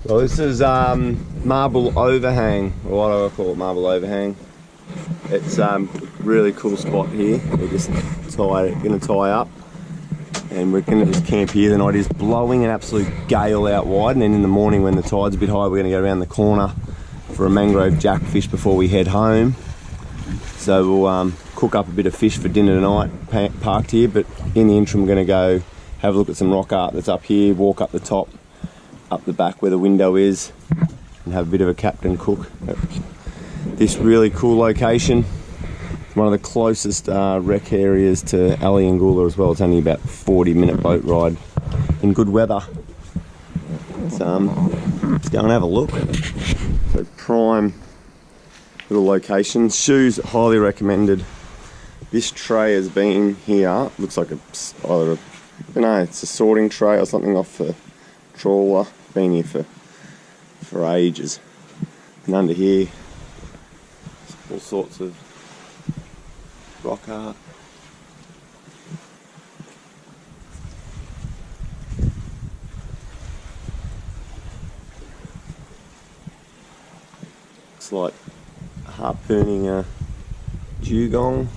Well, this is Marble Overhang, or what do I call it, Marble Overhang. It's really cool spot here. We're just going to tie up, and we're going to just camp here the night. It's blowing an absolute gale out wide, and then in the morning when the tide's a bit high, we're going to go around the corner for a mangrove jackfish before we head home. So we'll cook up a bit of fish for dinner tonight, parked here, but in the interim we're going to go have a look at some rock art that's up here, walk up the top, up the back where the window is, and have a bit of a captain cook at this really cool location. It's one of the closest rec areas to Eliangula as well. It's only about a 40-minute boat ride in good weather. Let's go and have a look. So prime little location. Shoes highly recommended. This tray has been here. Looks like it's either a, I don't know, it's a sorting tray or something off the trawler. Been here for ages. And under here, all sorts of rock art. Looks like harpooning a dugong.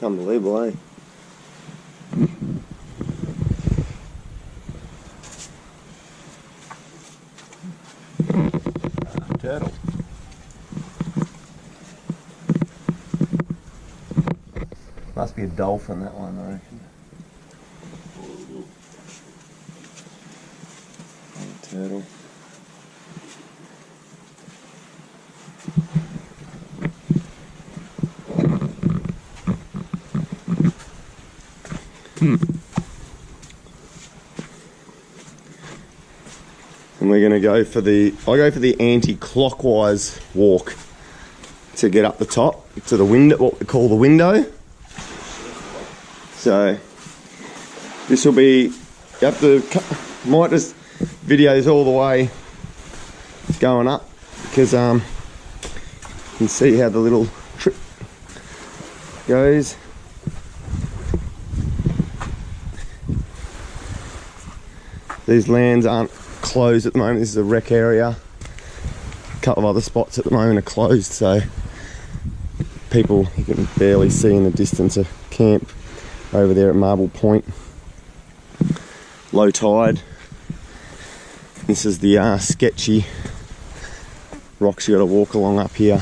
Unbelievable, eh? Turtle. Must be a dolphin, that one, I reckon. Turtle. And we're going to go for the, I go for the anti-clockwise walk to get up the top to the window, what we call the window. So this will be, you have to, might just videos all the way going up, because you can see how the little trip goes. These lands aren't closed at the moment. This is a rec area. A couple of other spots at the moment are closed, so people, you can barely see in the distance a camp over there at Marble Point. Low tide. This is the sketchy rocks you got to walk along up here.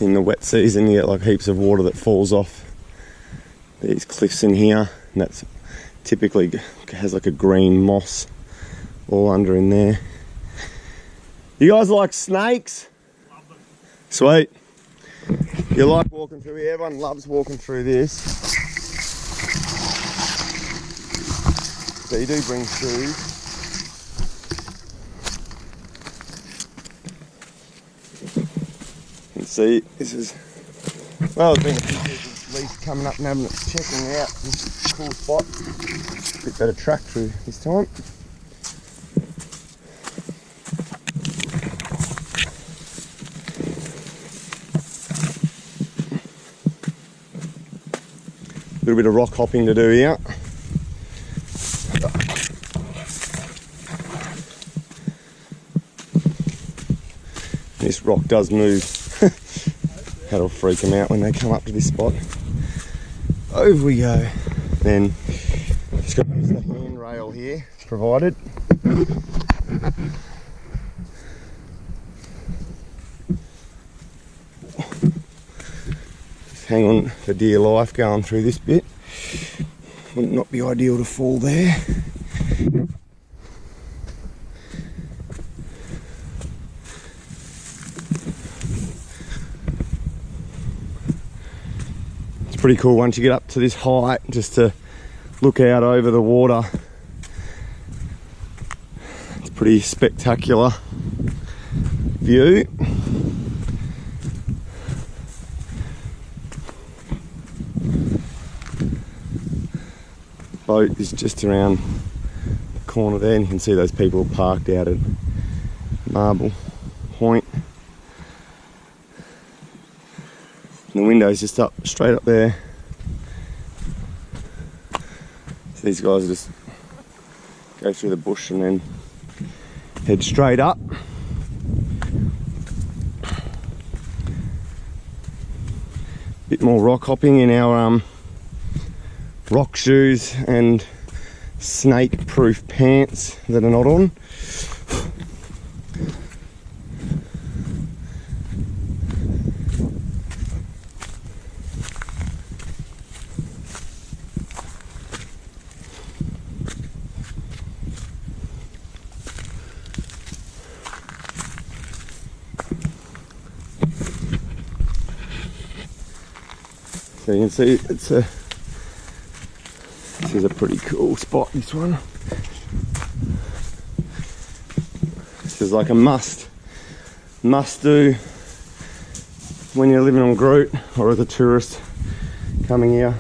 In the wet season you get like heaps of water that falls off these cliffs in here, and that's typically has like a green moss all under in there. You guys like snakes? Love them. Sweet. You like walking through here? Everyone loves walking through this. So you do bring shoes. See, this is, well, there's been a few people at least coming up and having checking out this cool spot. A bit better track through this time. A little bit of rock hopping to do here. This rock does move. That'll freak them out when they come up to this spot. Over we go. Then just got to use the handrail here provided. Just hang on for dear life going through this bit. Would not be ideal to fall there. Pretty cool once you get up to this height, just to look out over the water. It's a pretty spectacular view. Boat is just around the corner there, and you can see those people parked out at marble point. And the window's just up, straight up there. So these guys just go through the bush and then head straight up. Bit more rock hopping in our rock shoes and snake proof pants that are not on. So you can see this is a pretty cool spot, this one. This is like a must do when you're living on Groote or as a tourist coming here.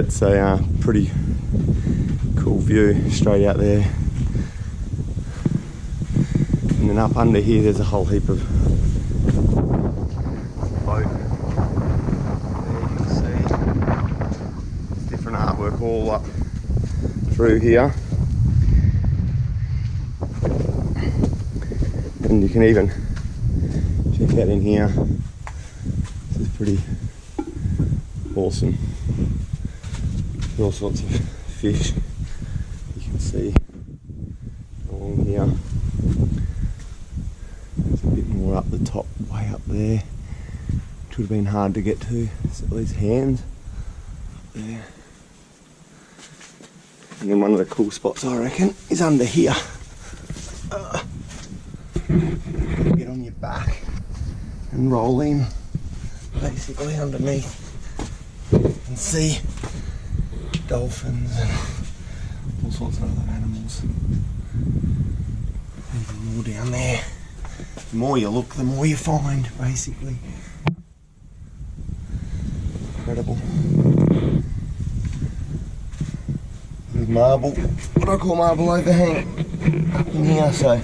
It's a pretty cool view straight out there, and then up under here there's a whole heap of boat. There you can see there's different artwork all up through here, and you can even check out in here. This is pretty awesome. All sorts of fish you can see along here. There's a bit more up the top, way up there, which would have been hard to get to. So these hands up there. And then one of the cool spots, I reckon, is under here. Get on your back and roll in, basically underneath, and see dolphins and all sorts of other animals. Even more down there. The more you look, the more you find, basically. Incredible. There's marble, what I call marble overhang up in here, so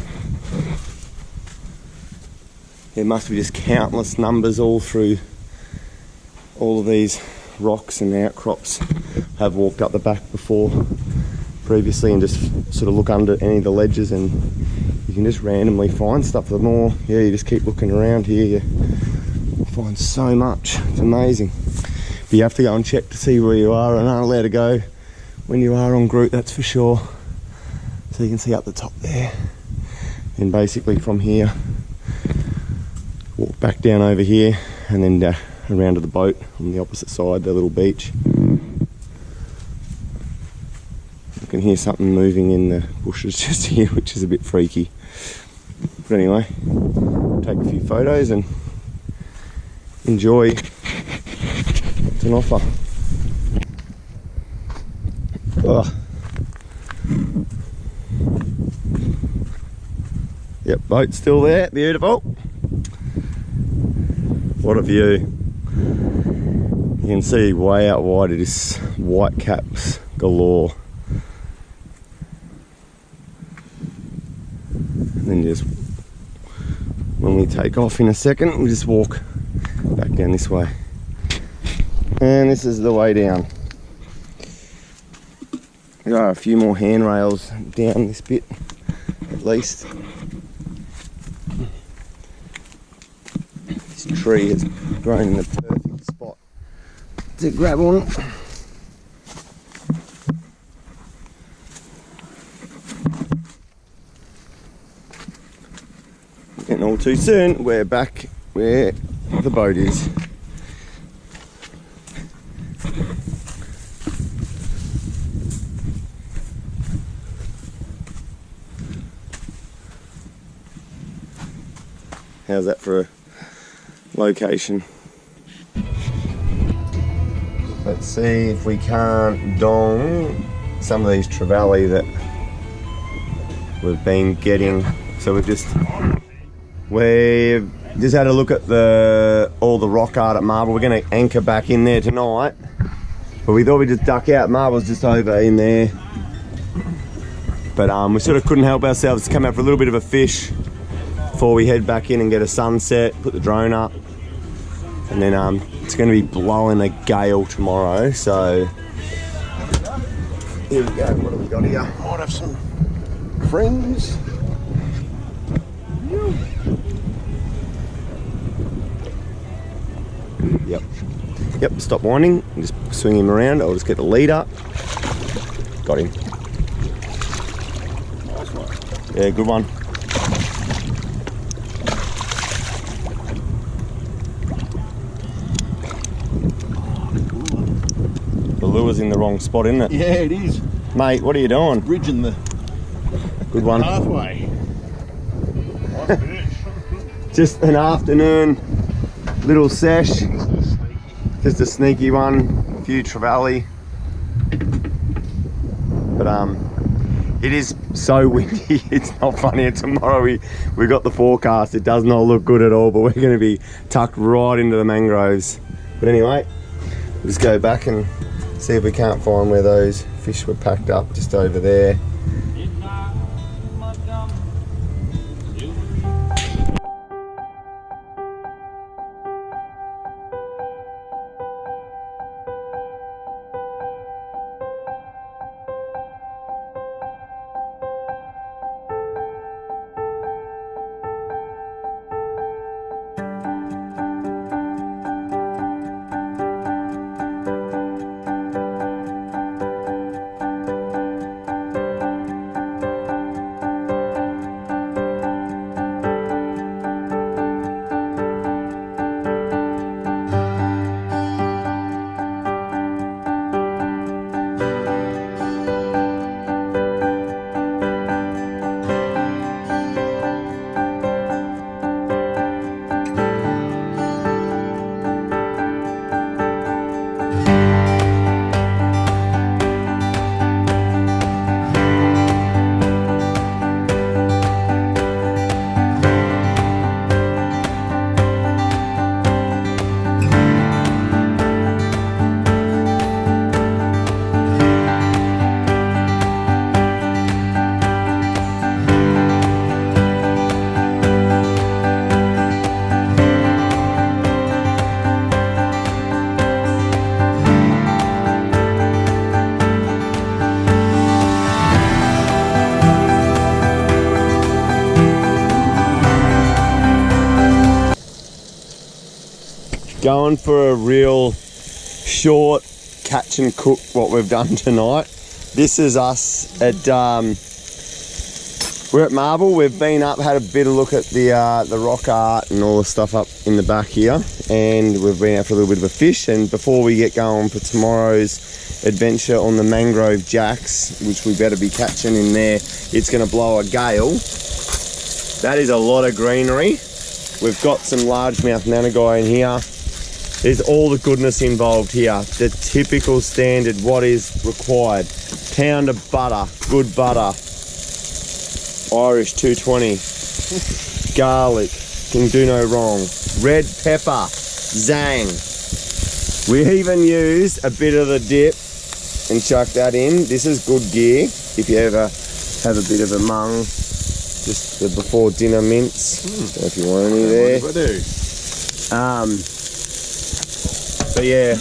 there must be just countless numbers all through all of these rocks and outcrops. Have walked up the back before previously and just sort of look under any of the ledges, and you can just randomly find stuff. The more you just keep looking around here, you find so much. It's amazing. But you have to go and check to see where you are, and aren't allowed to go when you are on Groote, that's for sure. So you can see up the top there, and basically from here walk back down over here and then around to the boat on the opposite side, the little beach. You can hear something moving in the bushes just here, which is a bit freaky. But anyway, take a few photos and enjoy what's on offer. Oh. Yep, boat's still there, beautiful. What a view. You can see way out wide it is white caps galore. And then just, when we take off in a second, we just walk back down this way. And this is the way down. There are a few more handrails down this bit, at least. This tree has grown in the perfect spot to grab on. And all too soon, we're back where the boat is. How's that for a location? Let's see if we can't dong some of these trevally that we've been getting. So we've just had a look at all the rock art at Marble. We're going to anchor back in there tonight, but we thought we'd just duck out. Marble's just over in there, but we sort of couldn't help ourselves to come out for a little bit of a fish before we head back in and get a sunset, put the drone up, and then it's going to be blowing a gale tomorrow. So here we go. What have we got here? Might have some friends. Yep, stop winding and just swing him around. I'll just get the lead up. Got him. Nice one. Yeah, good one. The lure's in the wrong spot, isn't it? Yeah, it is. Mate, what are you doing? Bridging the Good one. pathway. Nice fish. Just an afternoon little sesh. Just a sneaky one. A few trevally. But it is so windy. It's not funny. And tomorrow we got the forecast. It does not look good at all. But we're going to be tucked right into the mangroves. But anyway, let's go back and see if we can't find where those fish were packed up. Just over there. Going for a real short catch and cook what we've done tonight. This is us at we're at Marble. We've been up, had a bit of look at the rock art and all the stuff up in the back here, and we've been out for a little bit of a fish. And before we get going for tomorrow's adventure on the mangrove jacks, which we better be catching in there, it's going to blow a gale. That is a lot of greenery. We've got some largemouth nanagai in here. There's all the goodness involved here. The typical standard, what is required. Pound of butter, good butter. Irish 220. Garlic, can do no wrong. Red pepper, zang. We even used a bit of the dip and chuck that in. This is good gear if you ever have a bit of a mung. Just the before dinner mince. Don't know if you want any there. What do I do? But yeah,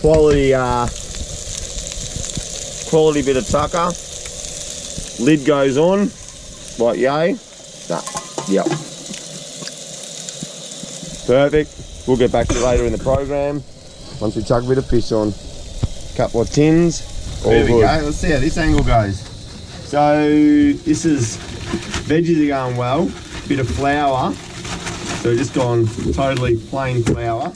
quality bit of tucker. Lid goes on, like yay. Nah, yep. Perfect. We'll get back to you later in the program once we chuck a bit of fish on. Couple of tins. There we good. go. Let's see how this angle goes. So this is veggies are going well. Bit of flour. So we've just gone totally plain flour.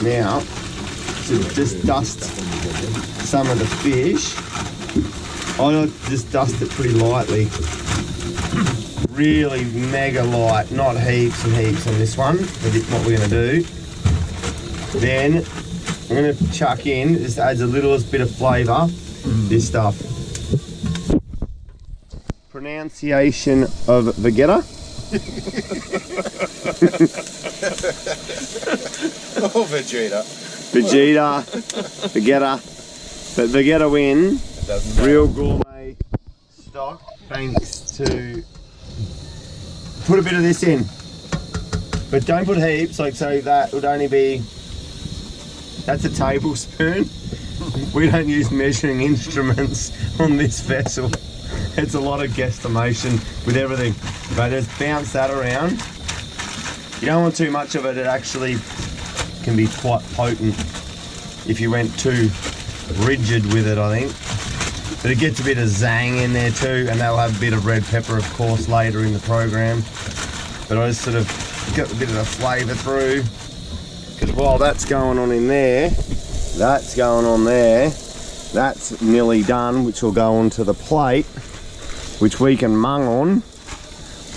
Now, to just dust some of the fish. I like to just dust it pretty lightly. Really mega light, not heaps and heaps on this one. What we're going to do. Then I'm going to chuck in, just adds a littlest bit of flavour, this stuff. pronunciation of Vegeta. Oh, Vegeta. Vegeta. But Vegeta win. It doesn't matter. Real gourmet stock. Thanks to... Put a bit of this in. But don't put heaps, like, so that would only be... That's a tablespoon. We don't use measuring instruments on this vessel. It's a lot of guesstimation with everything. But just bounce that around. You don't want too much of it. It actually can be quite potent if you went too rigid with it, I think. But it gets a bit of zang in there too, and they'll have a bit of red pepper, of course, later in the program. But I just sort of get a bit of the flavour through. Because while that's going on in there, that's going on there, that's nearly done, which will go onto the plate, which we can mung on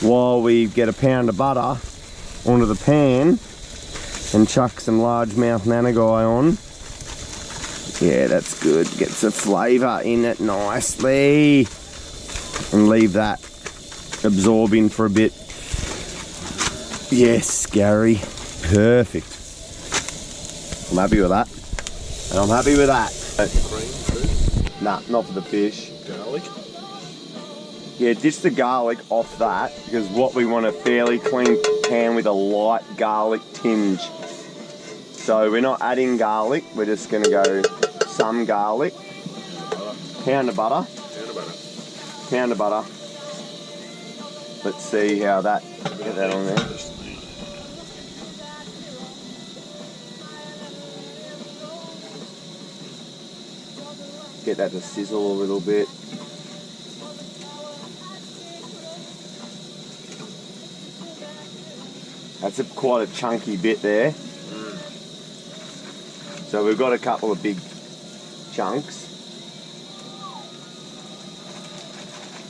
while we get a pound of butter onto the pan and chuck some largemouth nanagai on. Yeah, that's good. Gets the flavour in it nicely. And leave that absorbing for a bit. Yes, Gary. Perfect. I'm happy with that. And I'm happy with that. Cream too. Nah, not for the fish. Garlic. Yeah, dish the garlic off that, because what we want a fairly clean pan with a light garlic tinge. So we're not adding garlic, we're just going to go some garlic. Pound of butter. Pound of butter. Let's see how that, get that on there. Get that to sizzle a little bit. That's quite a chunky bit there. So we've got a couple of big chunks.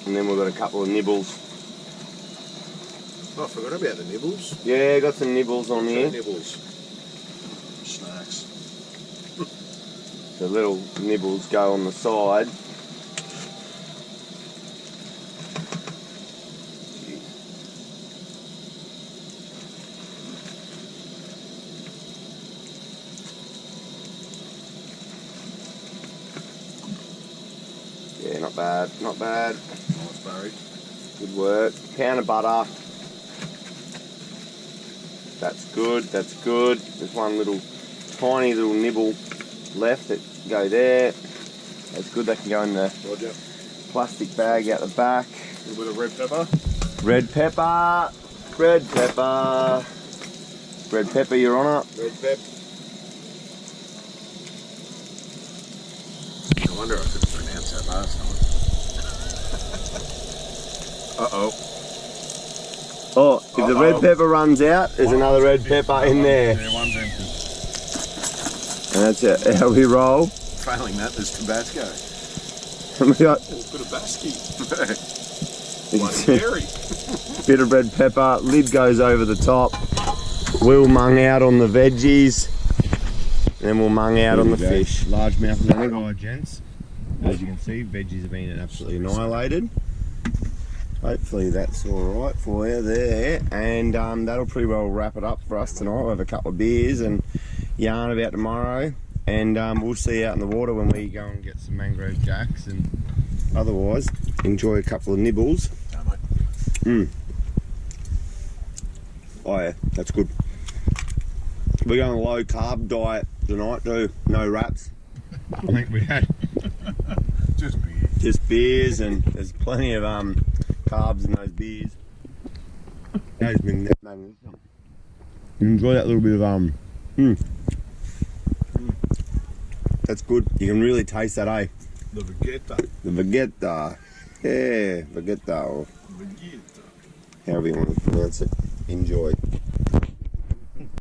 And then we've got a couple of nibbles. Oh, I forgot about the nibbles. Yeah, got some nibbles on here. Nibbles. Snacks. The little nibbles go on the side. Yeah, not bad, not bad. Nice, Barry. Good work. Pound of butter. That's good, that's good. There's one little tiny little nibble left that can go there. That's good, that can go in the Roger. plastic bag out the back. A little bit of red pepper. Red pepper, red pepper. Red pepper, you're on it. Red pep. No wonder I couldn't pronounce that last time. Uh-oh. Oh, if the red pepper runs out, there's another red pepper in there. Yeah, one's empty. And that's it, how we roll. Failing that, there's Tabasco. And we got There's a bit of Basky. a Bloody berry. bit of red pepper, lid goes over the top. We'll mung out on the veggies. Then we'll mung out on the fish. Largemouth nanagai, gents. As you can see, veggies have been absolutely annihilated. Hopefully that's alright for you there. And that'll pretty well wrap it up for us tonight. We'll have a couple of beers and yarn about tomorrow. And we'll see you out in the water when we go and get some mangrove jacks. And otherwise, enjoy a couple of nibbles. Oh yeah, that's good. We're going a low carb diet tonight too. No wraps. I think we had Just beer. just beers, and there's plenty of carbs in those beers. That's been magnificent. Enjoy that little bit of That's good. You can really taste that, eh? The Vegeta. The Vegeta. Yeah, Vegeta. Or Vegeta. however you want to pronounce it. Enjoy.